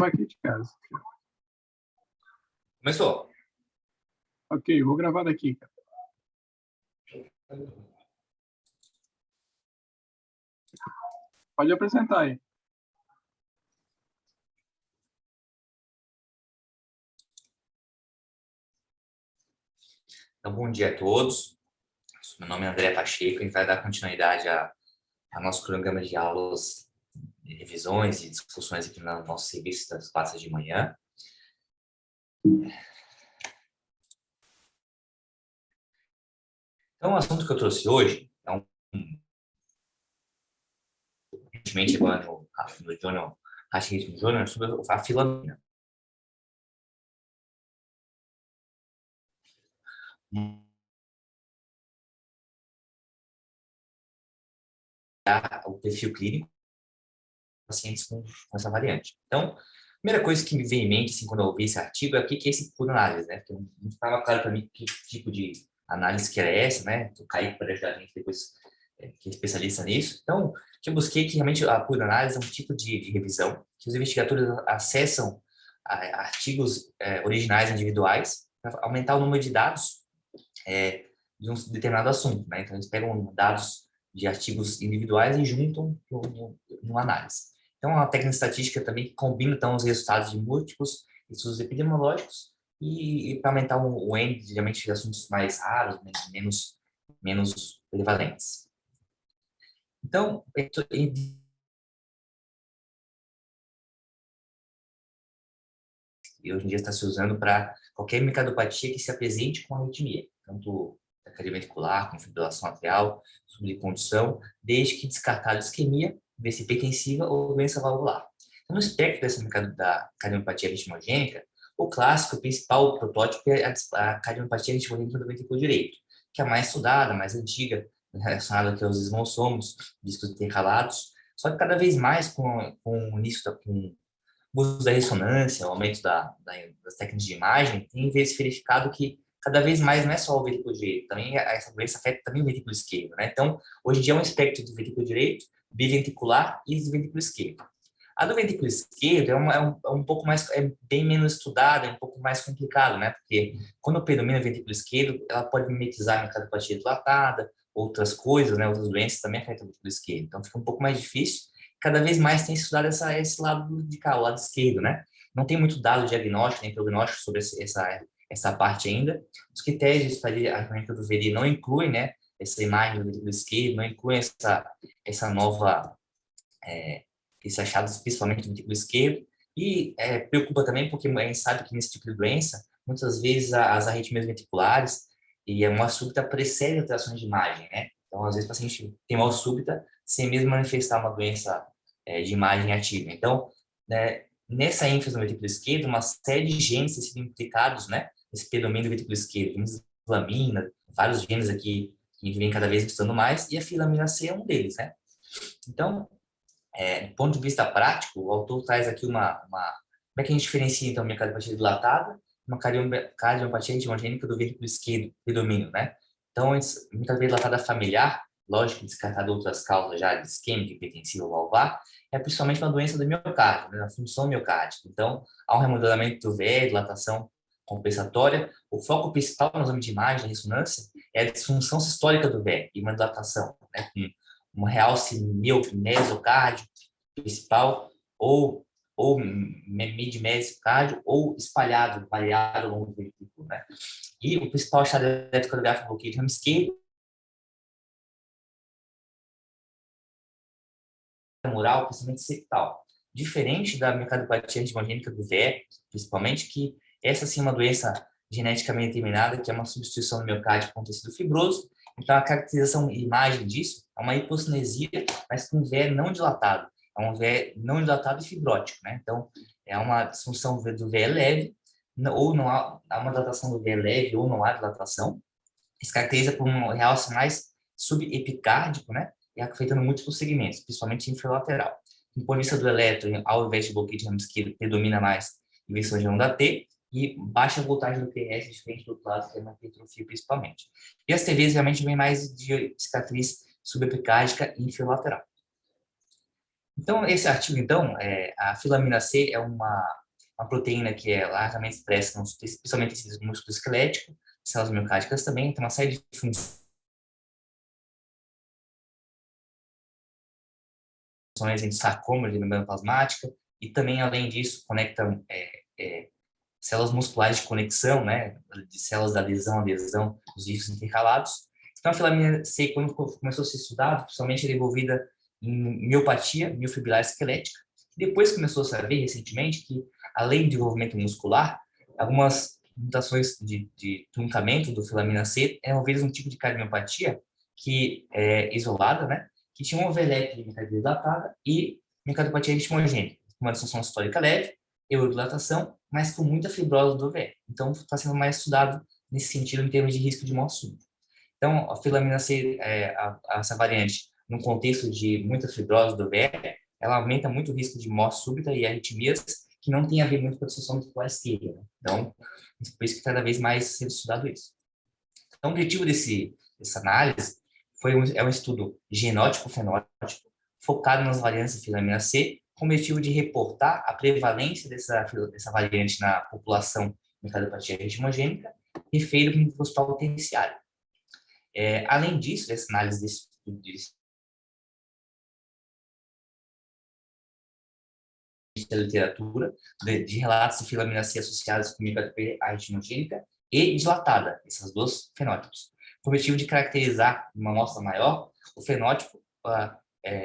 aqui de casa. Começou. Ok, vou gravar daqui, cara. Pode apresentar aí. Então, bom dia a todos. Meu nome é André Pacheco e a gente vai dar continuidade a nosso programa de aulas, de revisões e discussões aqui no nosso serviço das classes de manhã. Então, o assunto que eu trouxe hoje é recentemente agora no Journal Racismo Journal sobre a Filomena. O perfil clínico de pacientes com essa variante. Então, a primeira coisa que me veio em mente assim, quando eu ouvi esse artigo é o que é esse por análise, né? Porque não estava claro para mim que tipo de análise que era essa, né? O Kaique pode ajudar a gente depois, que é especialista nisso. Então, que eu busquei que realmente a por análise é um tipo de revisão que os investigadores acessam artigos originais individuais para aumentar o número de dados de um determinado assunto, né? Então, eles pegam dados de artigos individuais e juntam numa análise. Então, é uma técnica estatística também que combina então, os resultados de múltiplos estudos epidemiológicos e para aumentar o N, geralmente, de assuntos mais raros, menos prevalentes. Então, e hoje em dia está se usando para qualquer micadopatia que se apresente com arritmia, tanto cadeia ventricular, com fibrilação atrial, subcondução, desde que descartada isquemia, doença hipertensiva ou doença valvular. Então, no espectro da cardiopatia ritmogênica, o clássico, o principal protótipo é a cardiopatia ritmogênica do ventrículo direito, que é a mais estudada, mais antiga, relacionada aqui aos esmossomos, discos intercalados, só que cada vez mais com o início com o uso da ressonância, o aumento das técnicas de imagem, tem verificado que cada vez mais não é só o ventrículo direito, também essa doença afeta também o ventrículo esquerdo, né? Então, hoje em dia é um espectro do ventrículo direito, biventricular e do ventrículo esquerdo. A do ventrículo esquerdo é um pouco mais, é bem menos estudada, é um pouco mais complicado, né? Porque quando predomina o ventrículo esquerdo, ela pode mimetizar a miocardiopatia dilatada, outras coisas, né? Outras doenças também afetam o ventrículo esquerdo. Então, fica um pouco mais difícil. Cada vez mais tem estudado esse lado de cá, o lado esquerdo, né? Não tem muito dado diagnóstico nem prognóstico sobre essa parte ainda. Os critérios de fazer a clínica do VERI não incluem, né? Essa imagem do ventrículo esquerdo, não incluem essa nova esses achados, principalmente do ventrículo esquerdo, e preocupa também porque a gente sabe que nesse tipo de doença, muitas vezes as arritmias ventriculares e a morte súbita precedem alterações de imagem, né? Então, às vezes, o paciente tem morte súbita sem mesmo manifestar uma doença de imagem ativa. Então, né, nessa ênfase no ventrículo esquerdo, uma série de genes têm sido implicados, né? Nesse predomínio do ventrículo esquerdo, genes filamina, vários genes aqui que a gente vem cada vez estudando mais, e a filamina C é um deles, né? Então, do ponto de vista prático, o autor traz aqui como é que a gente diferencia, então, uma cardiopatia dilatada uma cardiopatia ritmogênica do ventrículo esquerdo, predomínio, né? Então, miocardia dilatada familiar, lógico, descartada outras causas já de isquêmica, hipertensiva, valvar, é principalmente uma doença do miocárdio, né, da função miocárdica. Então, há um remodelamento do VE, dilatação compensatória. O foco principal no exame de imagem, ressonância, é a disfunção sistólica do VE e uma dilatação, né, com um realce mesocárdio principal ou mid-mesocárdio ou espalhado, variado ao longo do ventrículo, né? E o principal achado eletrocardiográfico do bloqueio de ramo esquerdo mural, principalmente septal. Diferente da miocardiopatia ritmogênica do VE, principalmente, que essa sim é uma doença geneticamente determinada, que é uma substituição do miocárdio com tecido fibroso. Então, a caracterização e imagem disso é uma hipocinesia, mas com VE não dilatado. É um VE não dilatado e fibrótico, né? Então, é uma disfunção do VE leve, ou não há uma dilatação do VE leve, ou não há dilatação. Se caracteriza por um realce mais subepicárdico, né? E afetando múltiplos segmentos, principalmente infralateral. Do ponto de vista do eletro, ao invés de bloqueio de ramo esquerdo, predomina mais inversão de onda T e baixa voltagem do PNS, diferente do plasma, que é uma hipertrofia principalmente. E as TVs realmente vem mais de cicatriz subepicárdica e infralateral. Então, esse artigo, então, a filamina C é uma proteína que é largamente expressa, especialmente em tecido músculo esquelético, células miocárdicas também, tem uma série de funções entre sarcoma de membrana plasmática, e também, além disso, conecta células musculares de conexão, né, de células da adesão dos discos intercalados. Então, a filamina C, quando começou a ser estudada, principalmente ela é envolvida em miopatia, miofibrilar esquelética. Depois começou a saber, recentemente, que, além do desenvolvimento muscular, algumas mutações de truncamento do filamina C envolvidas um tipo de cardiomiopatia que é isolada, né, que tinha uma overlap de miocardia dilatada e miocardopatia ritmogênica, uma disfunção histórica leve, eurodilatação, mas com muita fibrose do OVE. Então, está sendo mais estudado nesse sentido em termos de risco de morte súbita. Então, a filamina C, essa variante, no contexto de muita fibrose do OVE, ela aumenta muito o risco de morte súbita e arritmias, que não tem a ver muito com a dissociação muscular esquerda. Né? Então, por isso que cada vez mais sendo estudado isso. Então, o objetivo dessa análise é um estudo genótipo-fenótipo, focado nas variantes da filamina C, com o objetivo de reportar a prevalência dessa variante na população de cardiopatia ritmogênica, referido como hospital terciário. Além disso, essa análise da literatura, de relatos de filamina C associados com micropatia ritmogênica e dilatada, esses dois fenótipos, com o objetivo de caracterizar, em uma amostra maior, o fenótipo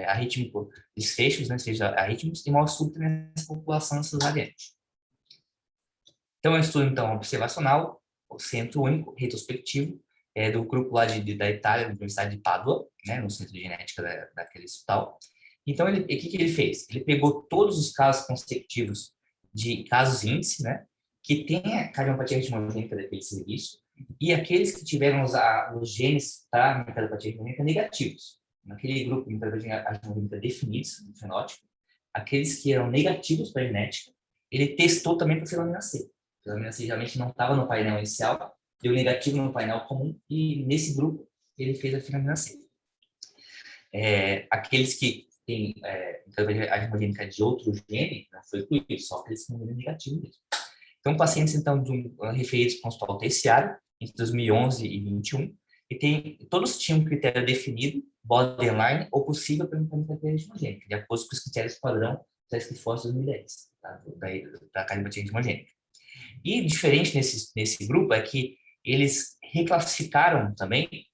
arrítmico, desfechos, né, seja arrítmicos, e maior súbito nessa população dessas variantes. Então, é um estudo então, observacional, centro único, retrospectivo, do grupo lá da Itália, da Universidade de Pádua, né, no centro de genética daquele hospital. Então, o que ele fez? Ele pegou todos os casos consecutivos de casos índice, né, que tem a cardiopatia ritmogênica daquele serviço, e aqueles que tiveram os genes para cardiopatia ritmogênica negativos. Naquele grupo de cardiopatia ritmogênica definidos no fenótipo, aqueles que eram negativos para a genética, ele testou também para a filamina C. A filamina C geralmente não estava no painel inicial, deu negativo no painel comum, e nesse grupo ele fez a filamina C. Aqueles que têm ritmogênica de outro gene, não foi incluído, só aqueles que não deram negativo mesmo. Então, pacientes, então, referidos para o hospital terciário, entre 2011 e 2021, todos tinham um critério definido, borderline, ou possível para implementação ritmogênica, de acordo com os critérios padrão da Task Force 2010, tá? da cardiopatia ritmogênica. E diferente nesse grupo é que eles reclassificaram também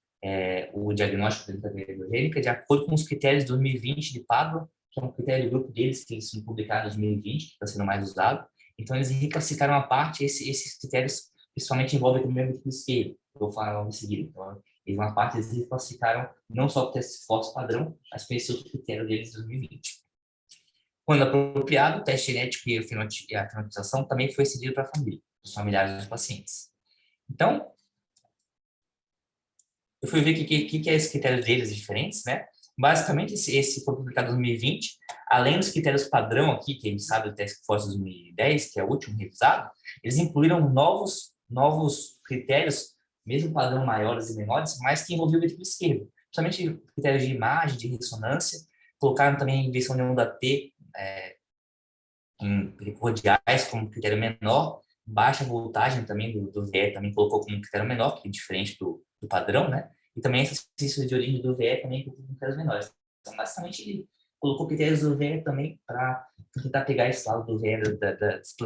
o diagnóstico da ritmogênica de acordo com os critérios de 2020 de Pádua, que é um critério do grupo deles que eles foram publicados em 2020, que está sendo mais usado. Então, eles reclassificaram a parte, esses critérios principalmente envolvem o mesmo tipo de esquerda, que eu vou falar logo em seguida. Então, uma parte eles reclassificaram não só o teste force padrão, mas com esse outro critério deles de 2020. Quando apropriado, o teste genético e a fenotipização também foi cedido para a família, os familiares dos pacientes. Então, eu fui ver o que é esse critério deles diferentes, né? Basicamente, esse foi publicado em 2020, além dos critérios padrão aqui, que a gente sabe do Task Force 2010, que é o último revisado, eles incluíram novos critérios, mesmo padrão maiores e menores, mas que envolviam o ventrículo esquerdo, principalmente critérios de imagem, de ressonância, colocaram também inversão de onda T em cordiais como critério menor, baixa voltagem também do VE também colocou como critério menor, que é diferente do padrão, né? E também esse exercício de origem do VE também colocou com critérios menores. Então, basicamente, ele colocou critérios do VE também para tentar pegar esse lado do VE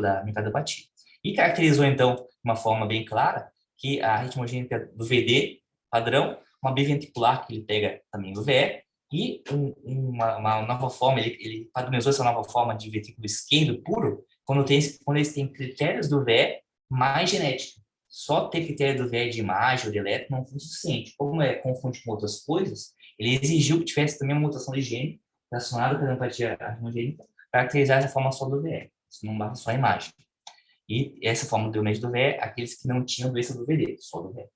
da miocardopatia. E caracterizou, então, de uma forma bem clara, que a ritmogênica do VD padrão, uma biventricular que ele pega também do VE, e uma nova forma, ele padronizou essa nova forma de ventrículo esquerdo puro, quando eles têm critérios do VE mais genética. Só ter critério do VE de imagem ou de eletro não foi suficiente. Como confunde com outras coisas, ele exigiu que tivesse também uma mutação de gene relacionada com a empatia ritmogênica para caracterizar essa forma só do VE. Isso não basta só a imagem. E essa forma do VE, aqueles que não tinham doença do VD, só do VE.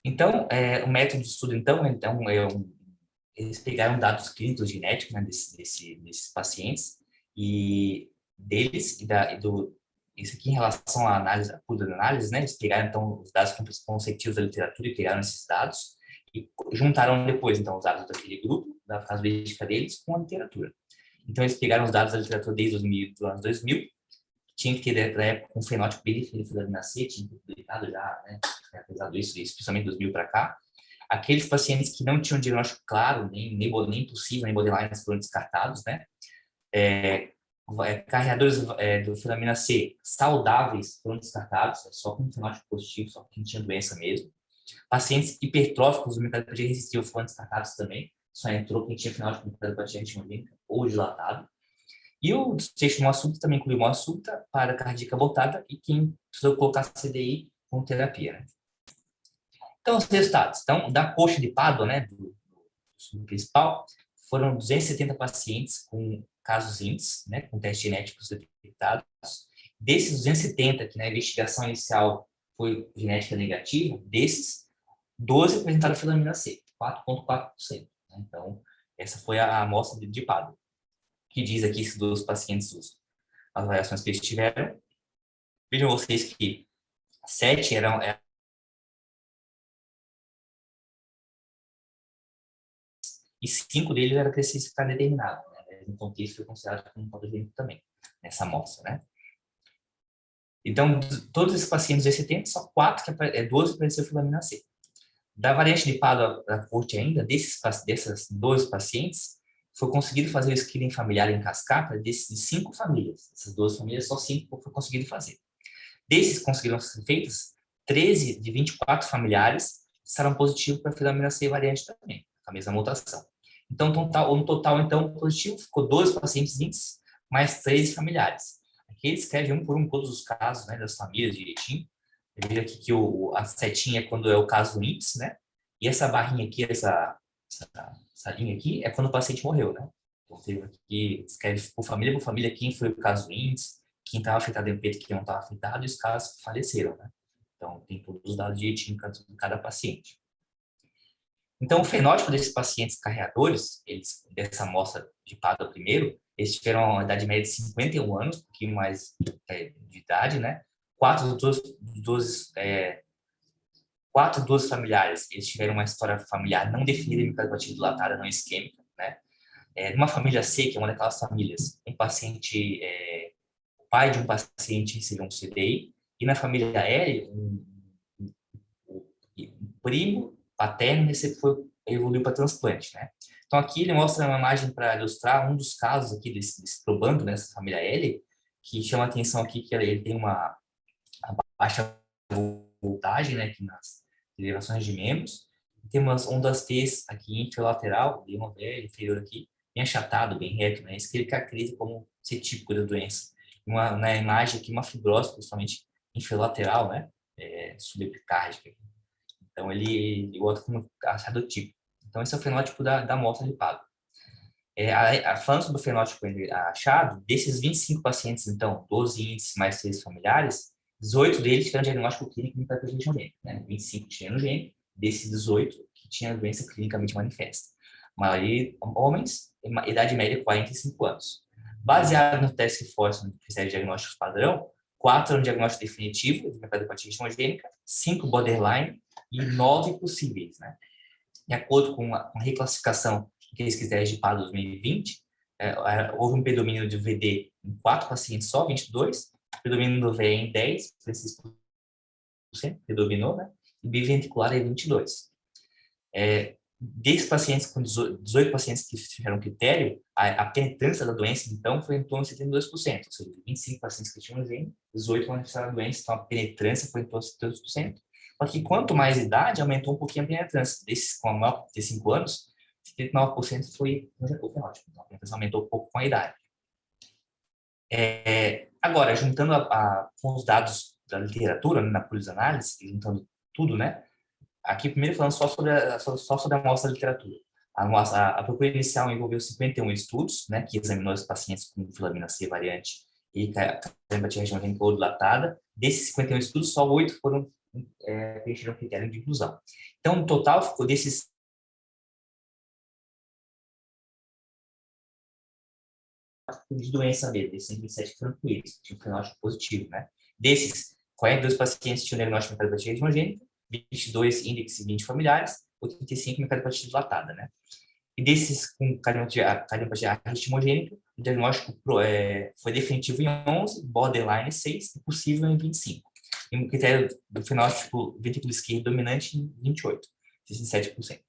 Então, o método de estudo, eles pegaram dados clínicos genéticos, né, desses pacientes e deles isso aqui em relação à análise, à curva de análise, né, eles pegaram então os dados consecutivos da literatura e pegaram esses dados e juntaram depois então os dados daquele grupo da casuística deles com a literatura. Então, eles pegaram os dados da literatura desde os anos 2000, tinha que ter, na época, um fenótipo bem definido da vitamina C, tinha que ter publicado já, né, apesar disso, especialmente 2000 para cá. Aqueles pacientes que não tinham diagnóstico claro, nem possível, nem borderline, foram descartados, né? Carreadores do vitamina C saudáveis foram descartados, só com fenótipo positivo, só quem tinha doença mesmo. Pacientes hipertróficos do micropatia resistível foram descartados também, só entrou quem tinha fenótipo de micropatia hemogênica ou dilatado. E o desfecho moa-súbita também incluiu moa-súbita, para cardíaca abortada e quem precisou colocar CDI com terapia, né? Então, os resultados. Então, da coxa de Pádua, né, do principal, foram 270 pacientes com casos índices, né, com testes genéticos detectados. Desses 270, que na investigação inicial foi genética negativa, desses, 12 apresentaram filamina C, 4,4%. Né? Então, essa foi a amostra de Pádua, que diz aqui se dos pacientes as avaliações que eles tiveram. Vejam vocês que 7 eram e 5 deles era crescimento determinado, né? Então, isso foi considerado como um patogênico também, nessa amostra, né? Então, todos esses pacientes de 70, só 12 apareceu filamina C. Da variante de Pádua da corte ainda, dessas 12 pacientes, foi conseguido fazer o screening familiar em cascata de 5 famílias. Essas 12 famílias, só 5 foi conseguido fazer. Desses conseguiram ser feitas, 13 de 24 familiares estarão positivos para filamina C variante também, a mesma mutação. Então, no total, então, positivo ficou 12 pacientes índices, mais 13 familiares. Aqui ele escreve um por um todos os casos, né, das famílias direitinho. Veja aqui que a setinha é quando é o caso índice, né? E essa barrinha aqui, essa linha aqui, é quando o paciente morreu, né? Então, teve aqui, escreve por família, quem foi o caso índice, quem estava afetado em peito, quem não estava afetado, e os casos que faleceram, né? Então, tem todos os dados direitinho de cada paciente. Então, o fenótipo desses pacientes carreadores, dessa amostra de Pádua primeiro, eles tiveram uma idade média de 51 anos, um pouquinho mais de idade, né? 4 dos familiares, eles tiveram uma história familiar não definida de micropatia dilatada não isquêmica, né? Numa família C, que é uma daquelas famílias, o pai de um paciente recebeu um CDI, e na família L, um primo paterno evoluiu para transplante, né? Então, aqui ele mostra uma imagem para ilustrar um dos casos aqui desse probando, nessa família L, que chama a atenção aqui que ele tem uma baixa voltagem, né, aqui nas derivações de membros, e tem umas ondas T aqui inferior-lateral, bem inferior aqui, bem achatado, bem reto, né? Isso que ele caracteriza como ser típico da doença. Na imagem aqui, uma fibrose, principalmente inferior-lateral, né? Subepicárdica. Então, ele bota como achado tipo. Então, esse é o fenótipo da amostra de Pádua. Falando sobre o fenótipo achado, desses 25 pacientes, então, 12 índices mais 6 familiares, 18 deles tiveram diagnóstico clínico de micropatia hemogênica, né? 25 tinham hemogênica, desses 18 que tinham doença clinicamente manifesta. A maioria homens, idade média 45 anos. Baseado no teste forte no critério de diagnóstico padrão, 4 no diagnóstico definitivo de micropatia hemogênica, 5 borderline e 9 possíveis, né? De acordo com a reclassificação daqueles critérios de Pádua 2020, houve um predomínio de VD em 4 pacientes só, 22, predomínio do VE em 10, 36% predominou, né? E biventricular em 22. Desses pacientes, com 18 pacientes que tiveram critério, a penetrância da doença, então, foi em torno de 72%, ou seja, 25 pacientes que tinham gene, 18 manifestaram a doença, então a penetrância foi em torno de 72%. Só que quanto mais idade, aumentou um pouquinho a penetrância. Desses com maior de 5 anos, 79% foi o fenótipo. Então, a penetrância aumentou um pouco com a idade. Agora, juntando com os dados da literatura, né, na polis-análise, juntando tudo, né? Aqui, primeiro, falando só sobre a amostra da literatura. A procura inicial envolveu 51 estudos, né, que examinou os pacientes com filamina C variante e cardiopatias hemogênica ou dilatada. Desses 51 estudos, só 8 foram preencheram o critério de inclusão. Então, no total, ficou desses de doença mesmo, desses 127 tranquilos, tinham um fenótipo positivo, né? Desses, 42 pacientes tinham diagnóstico de cardiopatias hemogênica, 22 índices 20 familiares, 85 micropatia dilatada, né? E desses com cardiopatia ritmogênica, o diagnóstico foi definitivo em 11, borderline 6 e possível em 25. E o critério do fenótipo ventrículo esquerdo dominante em 28, 67%.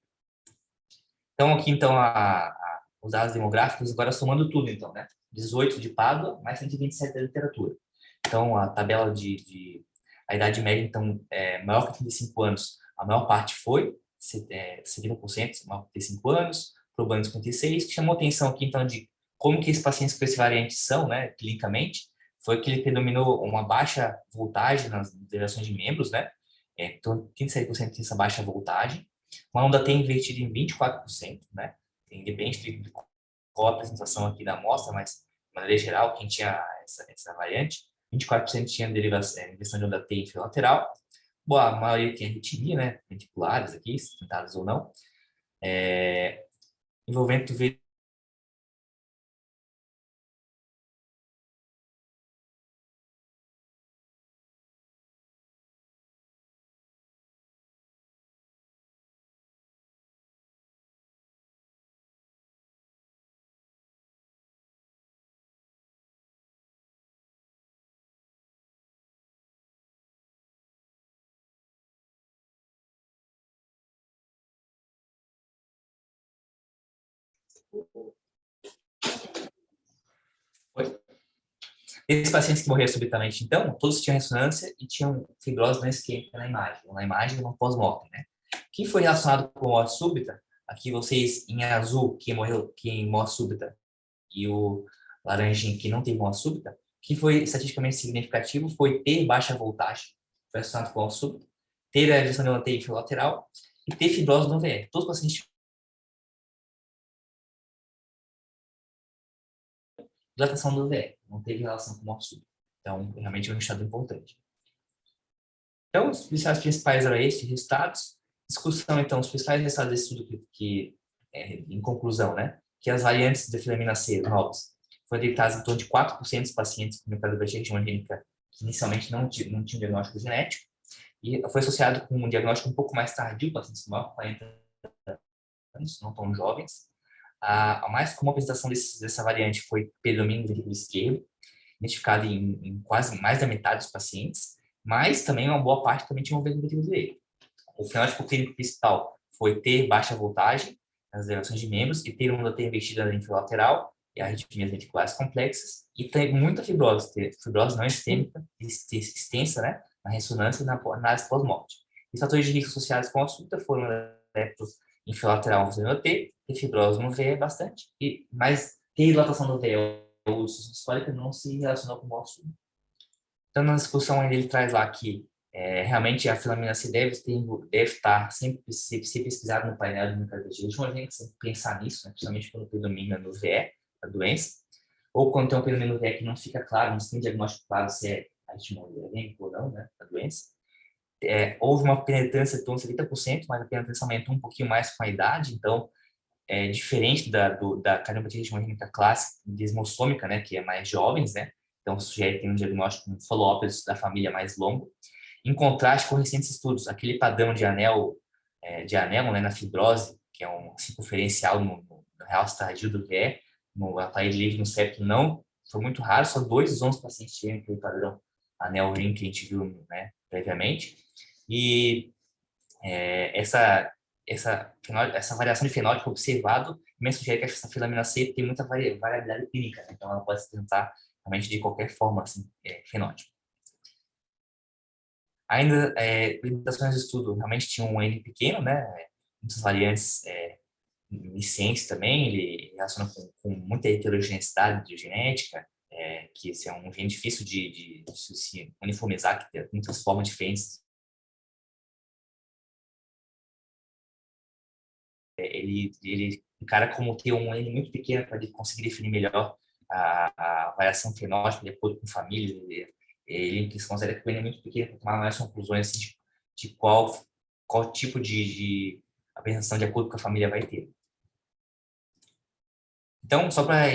Então, aqui, então, os dados demográficos, agora somando tudo, então, né? 18 de Pádua, mais 127 da literatura. Então, a tabela a idade média, então, maior que 35 anos, a maior parte foi, 70%, maior que 35 anos, probando 56, que chamou atenção aqui, então, de como que esses pacientes com esse variante são, né, clinicamente, foi que ele predominou uma baixa voltagem nas derivações de membros, né? Então, 37% tem essa baixa voltagem. Uma onda T invertida em 24%, né? Independente de qual a apresentação aqui da amostra, mas, de maneira geral, quem tinha essa variante, 24% tinha inversão de onda T em fio lateral. Boa, a maioria tem arritmia, né? Ventriculares aqui, tentadas ou não. Envolvimento Esses pacientes que morreram subitamente, então, todos tinham ressonância e tinham fibrose não isquêmica na imagem no pós-mortem, né? Quem foi relacionado com morte súbita, aqui vocês em azul, quem morte súbita, e o laranjinho que não teve morte súbita, que foi estatisticamente significativo foi ter baixa voltagem, foi relacionado com morte súbita, ter a injeção de uma TI lateral e ter fibrose no VR. Todos os pacientes dilatação do VR, não teve relação com morte súbita. Então, realmente é um estado importante. Então, os principais eram esses resultados. Discussão, então, os principais resultados desse estudo em conclusão, né, que as variantes da filamina C novas foram detectadas em torno de 4% dos pacientes com microbiologia ritmogênica que inicialmente não tinham diagnóstico genético, e foi associado com um diagnóstico um pouco mais tardio, pacientes com maior de 40 anos, não tão jovens. A mais comum apresentação dessa variante foi predomínio do ventrículo esquerdo, identificado em quase mais da metade dos pacientes, mas também uma boa parte também tinha um ventrículo direito. O fenótipo clínico principal foi ter baixa voltagem nas derivações de membros e ter uma ter investida na lateral e arritmias ventriculares complexas e ter muita fibrose, fibrose não sistêmica, extensa, né, na ressonância e na análise pós-morte. Os fatores de risco associados com a consulta foram adeptos em fio lateral no T, ter fibrose no VE bastante, mas ter dilatação do VE ou histórica não se relacionou com o morte súbita. Então, na discussão ele traz lá que realmente a filamina C deve estar sempre ser pesquisada no painel de microbiologia. A gente sempre pensar nisso, né, principalmente quando predomina no VE, a doença, ou quando tem um predomínio no VE que não fica claro, não se tem diagnóstico claro se é arritmia ou não, né, a doença. Houve uma penetrância de torno de 70%, mas a penetrância aumentou um pouquinho mais com a idade, então diferente da cardiopatia ritmogênica clássica, desmossômica, né, que é mais jovens, né, então o sujeito tem um diagnóstico, um follow-up da família mais longo, em contraste com recentes estudos, aquele padrão de anel, né, na fibrose, que é um circunferencial no real tardio do VE, no aparelho livre no septo não, foi muito raro, só 2 dos 11 pacientes tinham aquele padrão anel ring que a gente viu, né, previamente, e essa variação de fenótipo observado me sugere que essa filamina C tem muita variabilidade clínica, né? Então ela pode se apresentar realmente de qualquer forma, assim, fenótipo. Ainda, limitações de estudo, realmente tinha um N pequeno, né? Muitas variantes iniciantes também, ele relaciona com muita heterogeneidade de genética, que esse é um gene difícil de se uniformizar, que tem muitas formas diferentes. Ele encara como ter um N muito pequeno para ele conseguir definir melhor a variação fenótipa de acordo com família. Ele se considera que o N é muito pequeno para tomar mais conclusões assim, de qual tipo de apresentação de acordo com a família vai ter. Então, só para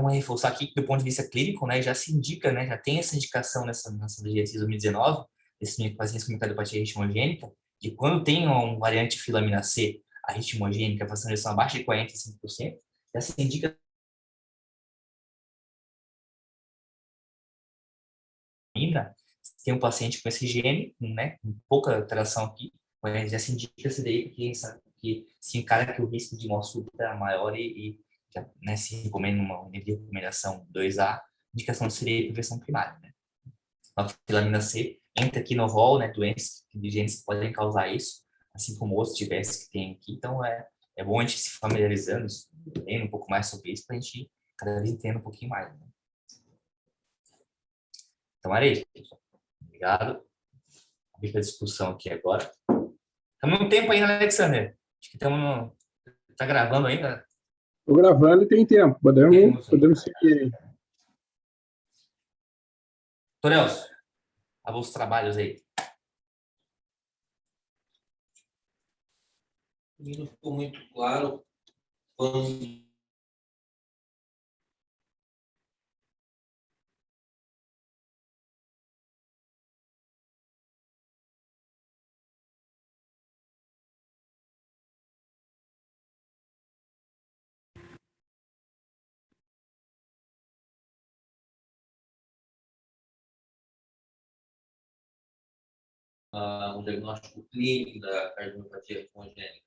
reforçar aqui que do ponto de vista clínico, né, já se indica, né, já tem essa indicação nessa diretriz 2019, desse pacientes com microbiologia ritmogênica, de quando tem um variante filamina C, a ritmogênica, fração abaixo de 45%, já se indica se tem um paciente com esse gene, né, com pouca alteração aqui, mas já se indica isso daí, porque sabe que se encara que o risco de morte súbita é maior e já, né, se recomenda uma nível de recomendação 2A, indicação seria prevenção primária, né? A vitamina C entra aqui no rol, né, doenças de genes que podem causar isso, assim como outros diversos que tem aqui, então é bom a gente se familiarizando, lendo um pouco mais sobre isso, para a gente cada vez entender um pouquinho mais, né? Então era isso, pessoal. Obrigado. Abrir para discussão aqui agora. Estamos no tempo ainda, Alexander. Acho que estamos no... Tá gravando ainda? Estou gravando e tem tempo. Podemos seguir aí. Torelso, os trabalhos aí. Não ficou muito claro quando o diagnóstico clínico da cardiomiopatia congênita.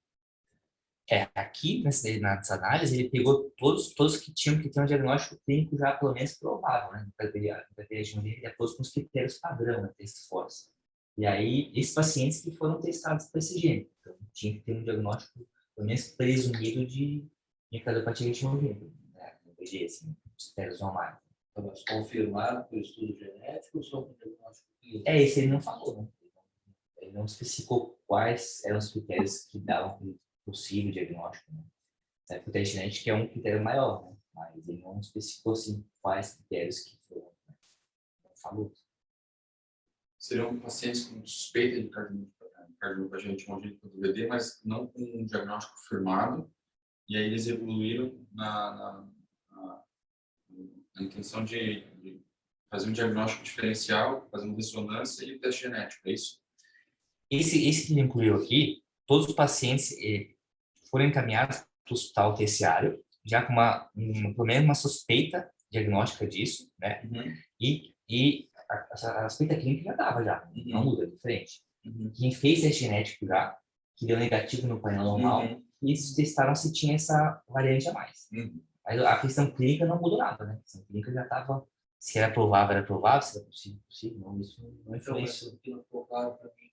Aqui nessa análise, ele pegou todos que tinham que ter um diagnóstico clínico já pelo menos provável, né? Ele é todos com os critérios padrão, né? Test force. E aí, esses pacientes que foram testados para esse gene. Então, tinha que ter um diagnóstico, pelo menos presumido de cardiopatia ritmogênica, né? No PG, assim, os critérios normais. Mas confirmado por estudo genético ou só por diagnóstico clínico? Esse ele não falou, né? Ele não especificou quais eram os critérios que davam possível diagnóstico, né? O teste genético é um critério maior, né? Mas ele não especificou assim, quais critérios que foram, né? Não falou. Seriam pacientes com suspeita de cardiomiopatia ritmogênica do VD, mas não com um diagnóstico firmado, e aí eles evoluíram na intenção de fazer um diagnóstico diferencial, fazer uma ressonância e teste genético, é isso? Esse que ele incluiu aqui, todos os pacientes foram encaminhados para o hospital terciário, já com pelo menos uma suspeita diagnóstica disso, né? Uhum. E a suspeita clínica já dava, já, não muda, é diferente. Uhum. Quem fez teste genético já, que deu negativo no painel normal, e eles testaram se tinha essa variante a mais. Mas a questão clínica não mudou nada, né? A questão clínica já estava, se era provável, se era possível, não, isso não influenciou. Então, não ficou claro para mim.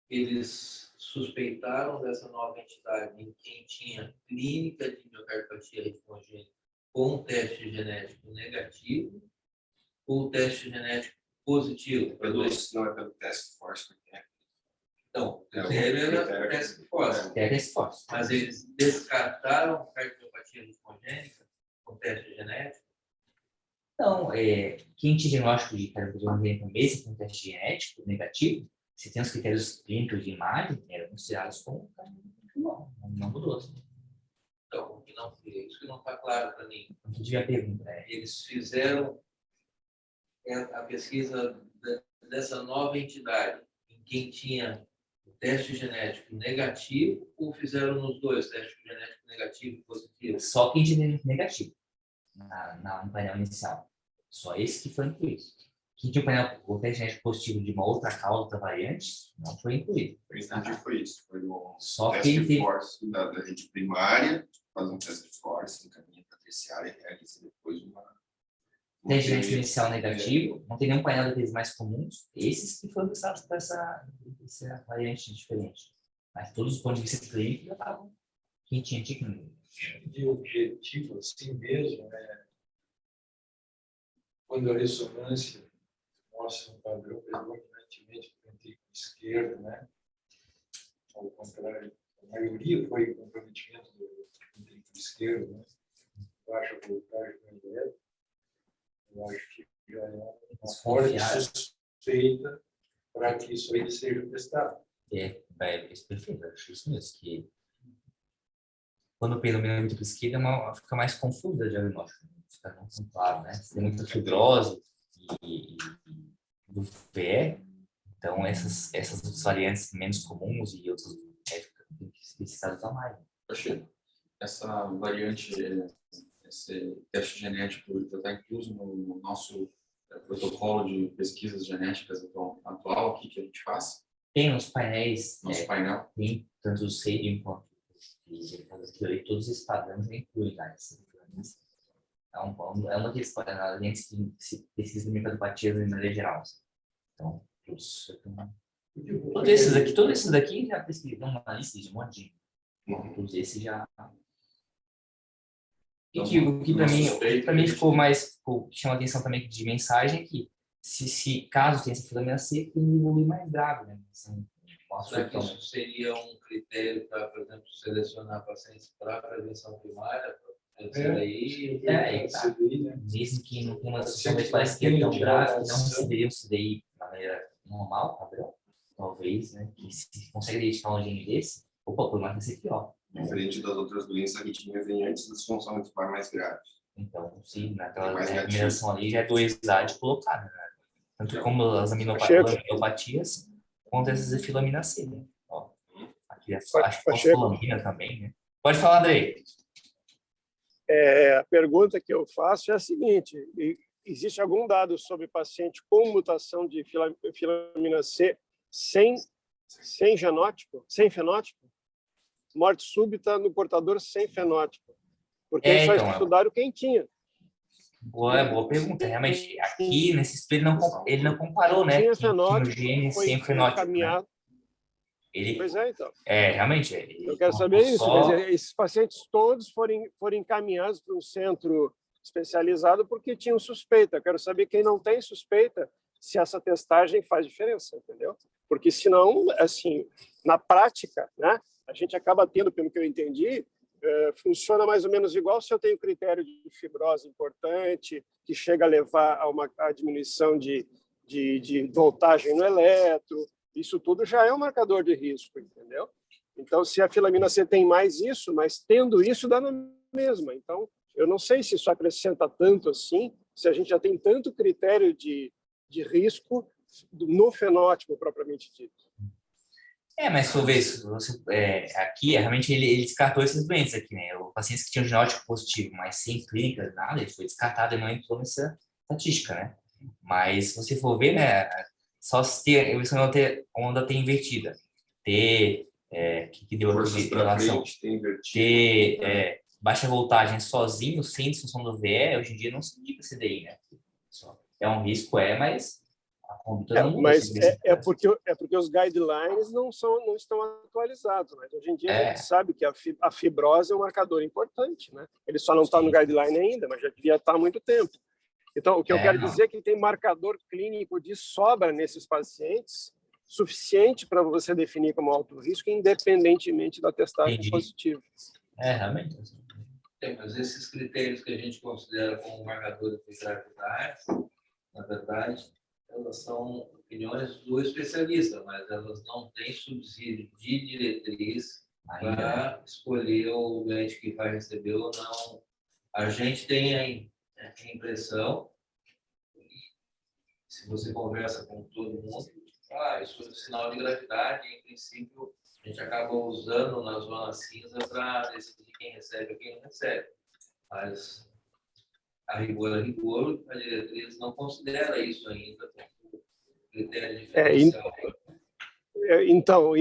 Eles suspeitaram dessa nova entidade em quem tinha clínica de miocardiopatia ritmogênica com teste genético negativo ou teste genético positivo. Não é pelo teste force, porque Então, o critério era teste force. Teste forte. Mas eles descartaram cardiomiopatia ritmogênica com teste genético? Então, quem tinha diagnóstico de cardiopatias mesmo com teste genético negativo, se tem os critérios clínicos de imagem, eram considerados como não mudou. Assim. Então, isso que não está claro para mim. Não tive a pergunta. Eles fizeram a pesquisa dessa nova entidade em quem tinha o teste genético negativo ou fizeram nos dois, teste genético negativo e positivo? Só quem tinha negativo no painel inicial. Só esse que foi incluído. Quem tinha o teste genético positivo de uma outra causa, outra variante, não foi incluído. Eu entendi, foi isso. Foi o Só teste quem teve... force da rede primária, faz um teste force, encaminha para a terciária e realiza depois uma teste genético inicial negativo, não tem nenhum painel daqueles mais comuns, esses que foram testados para essa variante diferente. Mas todos os pontos de vista clínico já estavam. Quem tinha de objetivo assim mesmo, quando a ressonância mostra um padrão predominantemente do ventrículo esquerdo, né? Ao contrário, a maioria foi comprometimento do ventrículo esquerdo, né? Baixa voltagem no elétrico. Eu acho que já é uma forte suspeita para que isso aí seja testado. Perfeito, acho isso mesmo, que quando pelo menos a pesquisa fica mais confusa o diagnóstico, fica não tão claro, né? Se tem muita fibrose e do VE, então essas variantes menos comuns e outros tem que precisa usar mais. Achei. Essa variante, esse teste genético já está incluso no nosso protocolo de pesquisas genéticas atual aqui que a gente faz, Tem nos painéis, nosso painel. tem tanto o Sadium quanto e todos os padrões incluem, né? É uma das lentes que se pesquisa de micropatia de maneira geral. Então, todos esses daqui já pesquisam uma lista de um monte de. Todos esses já. E o que para mim ficou mais, que chama atenção também de mensagem é que se caso tenha essa filamina C, tem um evoluir mais grave, né? Será que isso seria um critério para, por exemplo, selecionar pacientes para prevenção primária? CDI? CDI, né? Dizem que não tem uma situação de parecer tão grave, que não receberia um CDI de maneira normal, padrão, talvez, né? Que se consegue identificar um gene desse, o problema vai ser pior. Diferente das outras doenças, a arritmia vem antes das funções mais graves. Então, sim, naquela Mais recomendação ali já é 2A colocada, né? Tanto como as aminopatias, quanto essas filamina C, né? Ó, aqui acho que fosfolamina também, né? Pode falar, Andrei. A pergunta que eu faço é a seguinte: existe algum dado sobre paciente com mutação de filamina C sem genótipo, sem fenótipo? Morte súbita no portador sem fenótipo? Porque eles só estudaram quem tinha. Boa pergunta. Realmente, aqui nesse estudo ele não comparou, né? Tinha fenótipo, gene sem fenótipo, né? Pois é, então. Realmente. Eu quero saber isso. Mas esses pacientes todos foram encaminhados para um centro especializado porque tinham suspeita. Eu quero saber quem não tem suspeita, se essa testagem faz diferença, entendeu? Porque senão, assim, na prática, né, a gente acaba tendo, pelo que eu entendi, funciona mais ou menos igual se eu tenho critério de fibrose importante, que chega a levar a diminuição de voltagem no eletro. Isso tudo já é um marcador de risco, entendeu? Então, se a filamina C tem mais isso, mas tendo isso, dá na mesma. Então, eu não sei se isso acrescenta tanto assim, se a gente já tem tanto critério de risco no fenótipo propriamente dito. Mas talvez aqui, realmente, ele descartou esses doentes aqui, né? O paciente que tinha um genótipo positivo, mas sem clínica, nada, ele foi descartado e não entrou nessa estatística, né? Mas, se você for ver, né, só se ter, eu não ter onda ter invertida, ter, que deu Forças para frente, tem invertido. ter baixa voltagem sozinho, sem disfunção do VE, hoje em dia não se indica CDI, né? É um risco, mas a conduta não muda. Mas porque os guidelines não estão atualizados, né? Hoje em dia a gente sabe que a fibrose é um marcador importante, né? Ele só não está no guideline ainda, mas já devia estar há muito tempo. Então, o que eu quero dizer é que tem marcador clínico de sobra nesses pacientes, suficiente para você definir como alto risco, independentemente da testagem positiva. Realmente. Mas esses critérios que a gente considera como marcadores de gravidade, na verdade, elas são opiniões do especialista, mas elas não têm subsídio de diretriz para escolher o doente que vai receber ou não. A gente tem a impressão, se você conversa com todo mundo, isso é sinal de gravidade, em princípio, a gente acaba usando na zona cinza para decidir quem recebe ou quem não recebe. Mas, a rigor, a diretriz não considera isso ainda como critério diferencial. Então,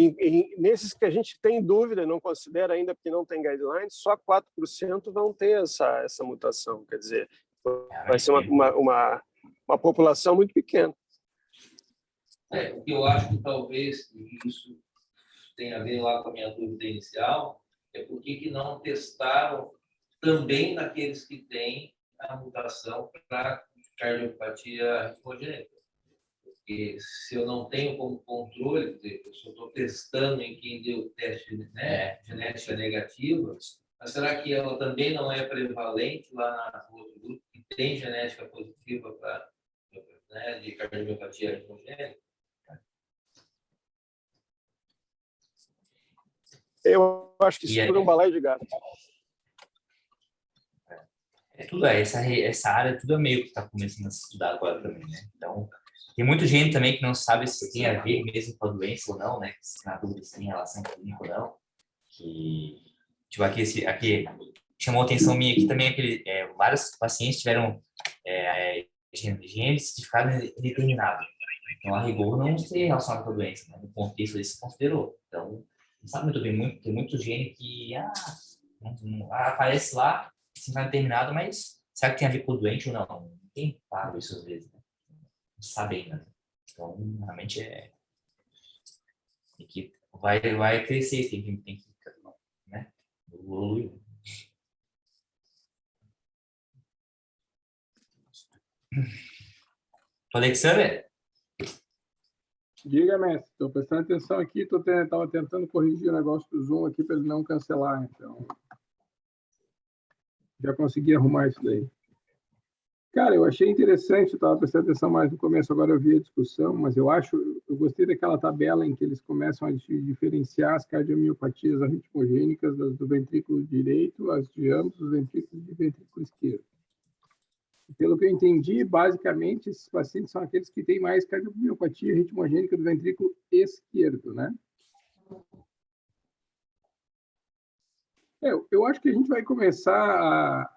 nesses que a gente tem dúvida, não considera ainda porque não tem guidelines, só 4% vão ter essa mutação. Quer dizer, vai ser uma população muito pequena. O que eu acho que talvez isso tenha a ver lá com a minha dúvida inicial é por que não testaram também naqueles que têm a mutação para cardiopatia arritmogênica. Porque se eu não tenho como controle, eu só estou testando em quem deu teste genética negativa, mas será que ela também não é prevalente lá no outro grupo que tem genética positiva para de cardiopatia arritmogênica? Eu acho que isso é um balaio de gato. Essa área tudo é meio que está começando a se estudar agora também, né? Então, tem muita gente também que não sabe se tem a ver mesmo com a doença ou não, né? Se na dúvida se tem relação clínica ou não, que tipo, aqui chamou a atenção minha aqui também, vários pacientes tiveram genes certificados indeterminados. Então, a rigor não se relaciona com a doença, né? No contexto, ele se considerou. Então, não sabe muito bem, tem muito gene que aparece lá, assim, indeterminado, mas será que tem a ver com o doente ou não? Não tem claro isso às vezes, né? Não sabe ainda. Né? Então, realmente que vai crescer, tem que né? Evoluir. Alexander? Diga, mestre, estou prestando atenção aqui, estava tentando corrigir o negócio do Zoom aqui para ele não cancelar, então já consegui arrumar isso daí. Cara, eu achei interessante, eu estava prestando atenção mais no começo, agora eu vi a discussão, mas eu gostei daquela tabela em que eles começam a diferenciar as cardiomiopatias arritmogênicas do ventrículo direito, as de ambos os ventrículos de ventrículo esquerdo. Pelo que eu entendi, basicamente, esses pacientes são aqueles que têm mais cardiomiopatia ritmogênica do ventrículo esquerdo, né? Eu acho que a gente vai começar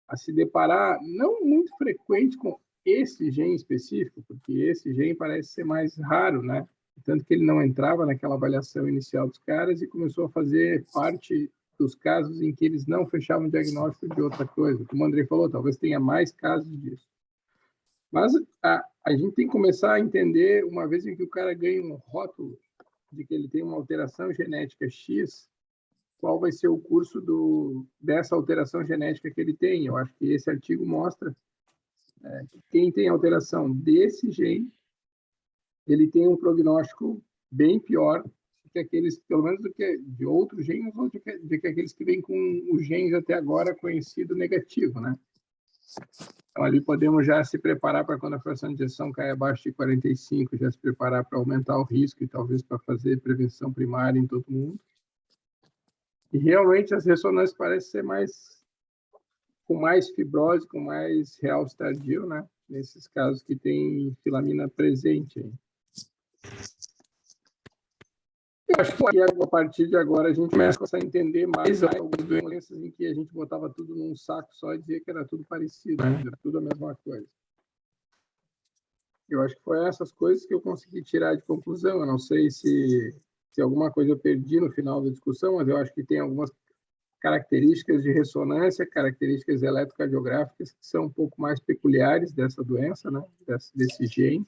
a se deparar, não muito frequente com esse gene específico, porque esse gene parece ser mais raro, né? Tanto que ele não entrava naquela avaliação inicial dos caras e começou a fazer parte dos casos em que eles não fechavam o diagnóstico de outra coisa. Como o Andrei falou, talvez tenha mais casos disso. Mas a gente tem que começar a entender, uma vez em que o cara ganha um rótulo de que ele tem uma alteração genética X, qual vai ser o curso dessa alteração genética que ele tem. Eu acho que esse artigo mostra que quem tem alteração desse gene, ele tem um prognóstico bem pior que aqueles, pelo menos do que de outros genes, ou de que aqueles que vêm com os genes até agora conhecido negativo, né? Então, ali podemos já se preparar para quando a fração de ejeção cair abaixo de 45, já se preparar para aumentar o risco e talvez para fazer prevenção primária em todo mundo. E realmente as ressonâncias parecem ser com mais fibrose, com mais realce tardio, né? Nesses casos que tem filamina presente. Aí. Eu acho que a partir de agora a gente começa a entender mais algumas doenças em que a gente botava tudo num saco só e dizia que era tudo parecido, né? Era tudo a mesma coisa. Eu acho que foi essas coisas que eu consegui tirar de conclusão. Eu não sei se alguma coisa eu perdi no final da discussão, mas eu acho que tem algumas características de ressonância, características eletrocardiográficas que são um pouco mais peculiares dessa doença, né? Desse gene.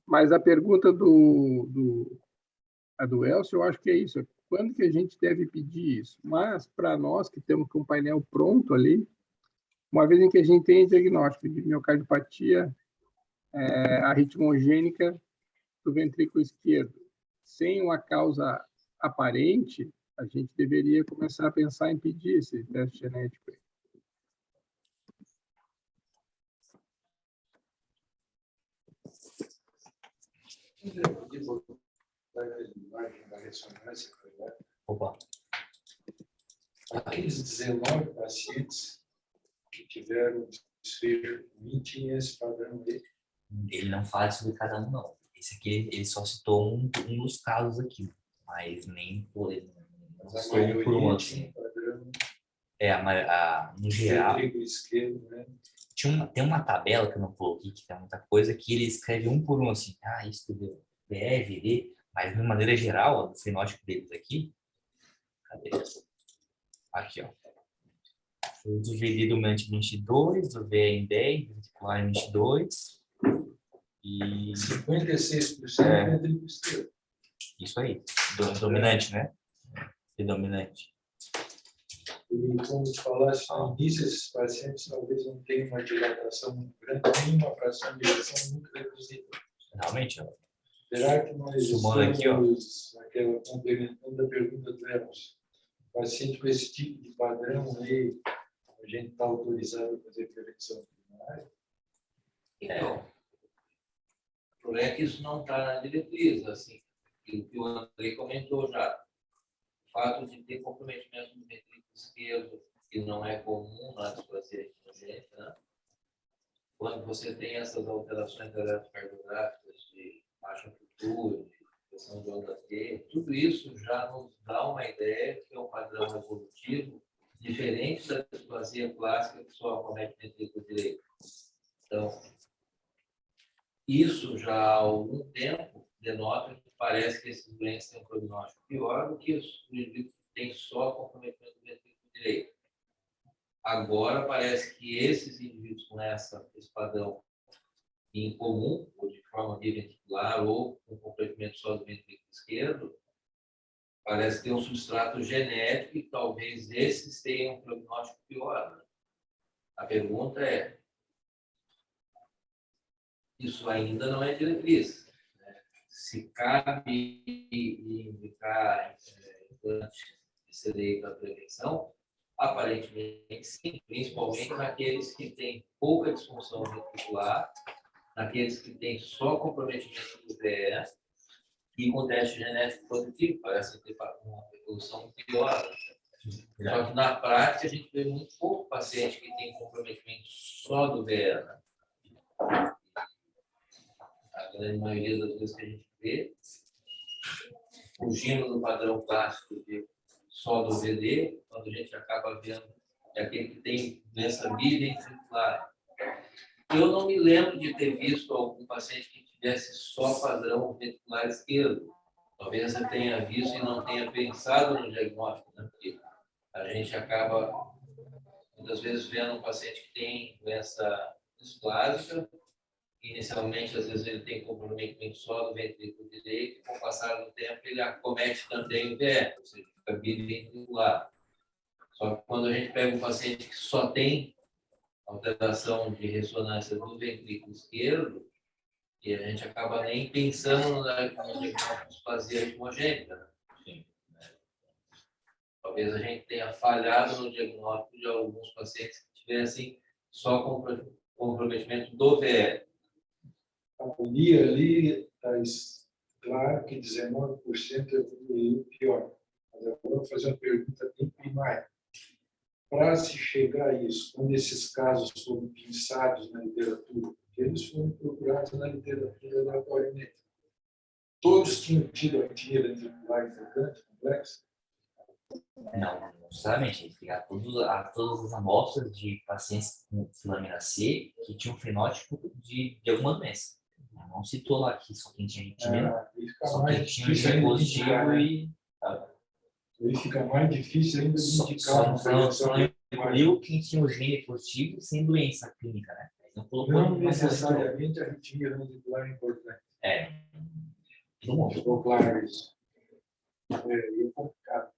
Mas a pergunta do Elcio, eu acho que é isso. Quando que a gente deve pedir isso? Mas, para nós que temos um painel pronto ali, uma vez em que a gente tem diagnóstico de miocardiopatia arritmogênica do ventrículo esquerdo, sem uma causa aparente, a gente deveria começar a pensar em pedir esse teste genético. Da ressonância, Opa. aqueles 19 pacientes que tiveram desfecho ruim tinha esse padrão aí. Ele não fala sobre cada um, não. Esse aqui, ele só citou um dos casos aqui, mas nem por ele. Não Mas a citou um por um, maioria assim. tinha padrão No geral, ventrículo esquerdo, né? tem uma tabela que eu não coloquei, que tem muita coisa, que ele escreve um por um, assim, isso deu BE, VD, mas de maneira geral, o fenótipo deles aqui, cadê? Aqui, ó. O do VD dominante 22, do VE em 10, do venticular em 22, e 56% ventrículo esquerdo. isso aí, dominante, né? E dominante. E como te falaste no início, esses pacientes talvez não tenham uma dilatação muito grande, nem uma fração de ejeção muito reduzida. Realmente, ó. Será que nós Sumando aqui, ó. naquela complementando a pergunta do Elcio, paciente com esse tipo de padrão aí, a gente está autorizado a fazer prevenção primária? Então, o problema é que isso não está na diretriz, assim, o que o Andrei comentou já. O fato de ter comprometimento do ventrículo esquerdo, que não é comum na displasia arritmogênica, né? Quando você tem essas alterações eletrocardiográficas de baixa amplitude, proteção de onda T, tudo isso já nos dá uma ideia que é um padrão evolutivo diferente da displasia clássica que só acomete o ventrículo direito. Então, isso já há algum tempo denota que parece que esses doentes têm um prognóstico pior do que os indivíduos que têm só comprometimento do ventrículo direito. Agora parece que esses indivíduos com esse padrão em comum, ou de forma biventricular, ou com comprometimento só do ventrículo esquerdo, parece ter um substrato genético e talvez esses tenham um prognóstico pior. Né? A pergunta é, isso ainda não é diretriz. Né? Se cabe indicar implante de CDI para prevenção, aparentemente sim, principalmente naqueles que têm pouca disfunção ventricular, naqueles que têm só comprometimento do VE e com teste genético positivo, parece ter uma evolução pior. Só que na prática a gente vê muito pouco paciente que tem comprometimento só do VE. Né? A grande maioria das vezes que a gente vê, fugindo do padrão clássico de só do VD, quando a gente acaba vendo é aquele que tem doença biventricular. Eu não me lembro de ter visto algum paciente que tivesse só padrão ventricular esquerdo. Talvez eu tenha visto e não tenha pensado no diagnóstico, né? Porque a gente acaba, muitas vezes, vendo um paciente que tem doença displásica. Inicialmente, às vezes, ele tem comprometimento só do ventrículo direito, e com o passar do tempo, ele acomete também o VE, ou seja, fica biventricular. Só que quando a gente pega um paciente que só tem alteração de ressonância do ventrículo esquerdo, e a gente acaba nem pensando na diagnóstico de displasia ritmogênica. Né? Sim, né? Talvez a gente tenha falhado no diagnóstico de alguns pacientes que tivessem só comprometimento do VE. Ali está claro que 19% evoluiu pior. Mas eu vou fazer uma pergunta bem primária. Para se chegar a isso, quando esses casos foram pensados na literatura, eles foram procurados na literatura aleatoriamente. Todos tinham tido arritmia ventricular importante, complexa? Não necessariamente. A gente pegar todas as amostras de pacientes com filâmina C que tinham fenótipo de alguma doença. Não citou lá que só quem tinha arritmia, só quem tinha G positivo e... Aí fica mais difícil ainda de indicar. Só não incluiu quem tinha o gene positivo sem doença clínica, né? Não necessariamente a arritmia ventricular é importante. Todo mundo. Ficou claro isso. É complicado.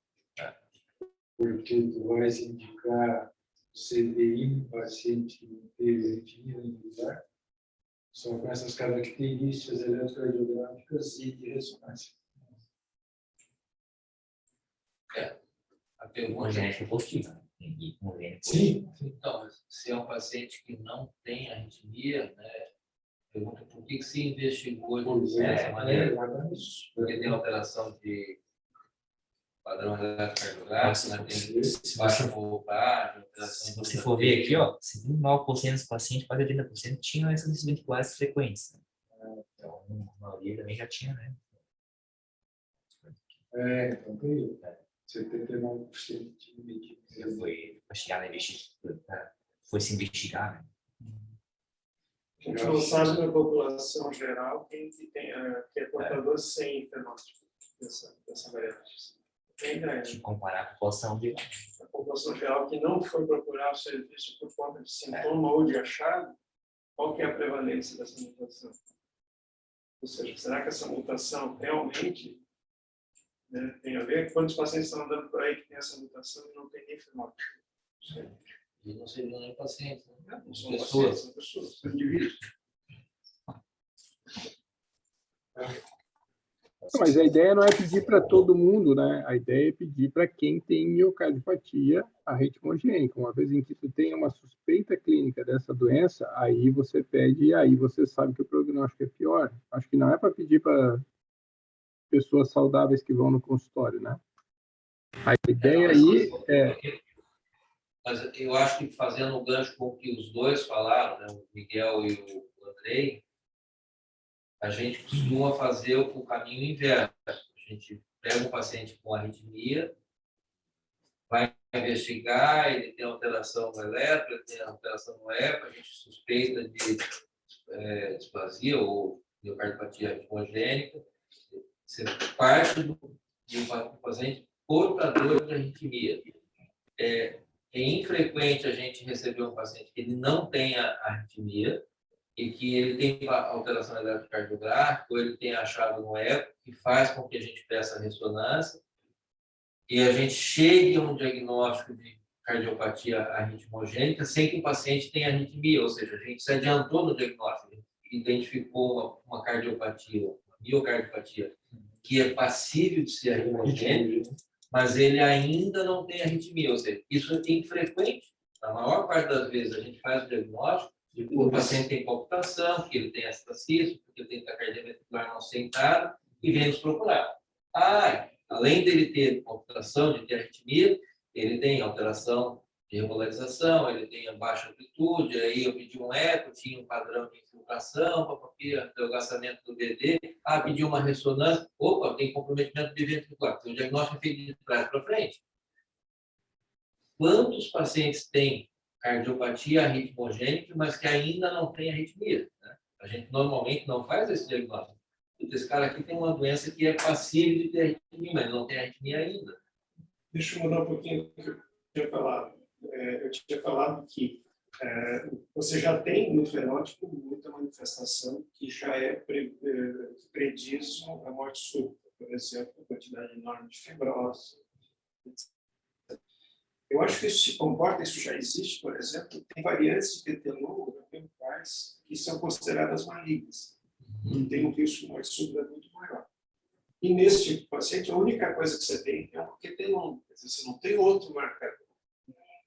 Porque tu vais indicar CDI no paciente que não teve arritmia ventricular só com essas características eletrocardiográficas e de ressonância. A pergunta Com genética positiva. Sim. Então, se é um paciente que não tem arritmia, né, pergunta por que se investigou dessa maneira? Porque tem alteração de padrão eletrocardiográfico, né, tem baixa voltagem, se você for ver aqui, ó, 79% dos pacientes, quase 80% tinham essas ventriculares frequentes. Então, a maioria também já tinha, né? Então tem 79% de medida. Foi para chegar na investigação, foi se investigar, né? A gente não sabe na população geral quem que é portador sem fenótipo dessa variante. Tem ideia? De comparar a população de... A população geral que não foi procurar o serviço por conta de sintoma ou de achado, qual que é a prevalência dessa mutação? Ou seja, será que essa mutação realmente, né, tem a ver? Quantos pacientes estão andando por aí que tem essa mutação e não tem nem fenótipo? E não seriam nem pacientes, né? Não são pessoas, são pessoas, são indivíduos. Mas a ideia não é pedir para todo mundo, né? A ideia é pedir para quem tem miocardiopatia arritmogênica. Uma vez em que tu tem uma suspeita clínica dessa doença, aí você pede e aí você sabe que o prognóstico é pior. Acho que não é para pedir para pessoas saudáveis que vão no consultório, né? A ideia aí é... Mas eu acho que fazendo o gancho com o que os dois falaram, né, o Miguel e o Andrei, a gente costuma fazer o caminho inverso. A gente pega um paciente com arritmia, vai investigar, ele tem alteração no eletro, ele tem alteração no EPA, a gente suspeita de displasia ou miocardiopatia arritmogênica. Você parte de um paciente portador de arritmia. É infrequente a gente receber um paciente que ele não tenha arritmia e que ele tem alteração eletrocardiográfica ou ele tem achado no eco, que faz com que a gente peça ressonância e a gente chegue a um diagnóstico de cardiopatia arritmogênica sem que o paciente tenha arritmia, ou seja, a gente se adiantou no diagnóstico, a gente identificou uma cardiopatia, uma miocardiopatia, que é passível de ser arritmogênica, mas ele ainda não tem arritmia, ou seja, isso é infrequente. Na maior parte das vezes a gente faz o diagnóstico, o paciente tem palpitação, porque ele tem astacismo, porque ele tem taquicardia ventricular não sentada, e vem nos procurar. Além dele ter palpitação, de ter arritmia, ele tem alteração de repolarização, ele tem baixa amplitude, aí eu pedi um eco, tinha um padrão de infiltração, o gastamento do VD, pedi uma ressonância, tem comprometimento de ventricular, então o diagnóstico é feito de trás para frente. Quantos pacientes têm cardiopatia arritmogênica, mas que ainda não tem arritmia? Né? A gente normalmente não faz esse diagnóstico. Esse cara aqui tem uma doença que é passível de ter arritmia, mas não tem arritmia ainda. Deixa eu mudar um pouquinho do que eu tinha falado. Eu tinha falado que você já tem no fenótipo muita manifestação que já prediz a morte súbita, por exemplo, a quantidade enorme de fibrose, etc. Eu acho que isso se comporta, isso já existe, por exemplo, tem variantes de PT longo que são consideradas malignas e tem um risco de morte súbita muito maior. E nesse tipo de paciente, a única coisa que você tem é um QT longo, quer dizer, você não tem outro marcador.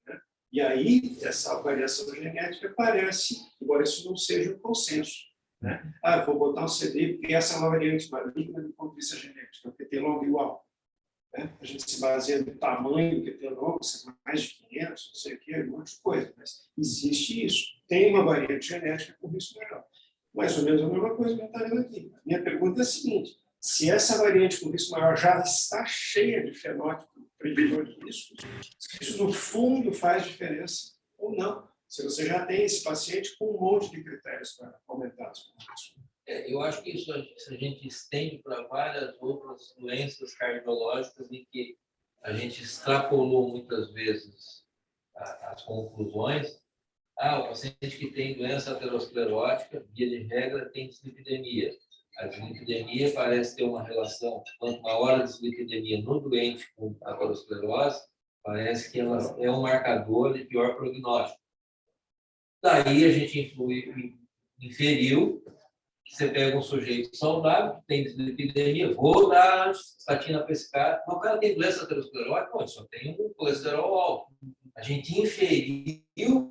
Né? E aí, essa variação genética aparece, embora isso não seja um consenso. Né? Vou botar um CD, porque essa é uma variante maligna do ponto de vista genético, o QT longo igual. Né? A gente se baseia no tamanho do QT longo, se é mais de 500, não sei o que, um monte de coisa, mas existe isso. Tem uma variante genética com risco maior. Mais ou menos a mesma coisa que eu estou vendo aqui. Minha pergunta é a seguinte: se essa variante com risco maior já está cheia de fenótipo preditor de risco, se isso no fundo faz diferença ou não, se você já tem esse paciente com um monte de critérios para aumentar as risco. Eu acho que isso a gente estende para várias outras doenças cardiológicas em que a gente extrapolou muitas vezes as conclusões. O paciente que tem doença aterosclerótica, via de regra, tem dislipidemia. A dislipidemia parece ter uma relação, quanto maior a dislipidemia no doente com aterosclerose, parece que ela é um marcador de pior prognóstico. Daí a gente inferiu que você pega um sujeito saudável, que tem dislipidemia, vou dar statina para esse cara, mas o cara tem doença aterosclerótica, ele só tem um colesterol alto. A gente inferiu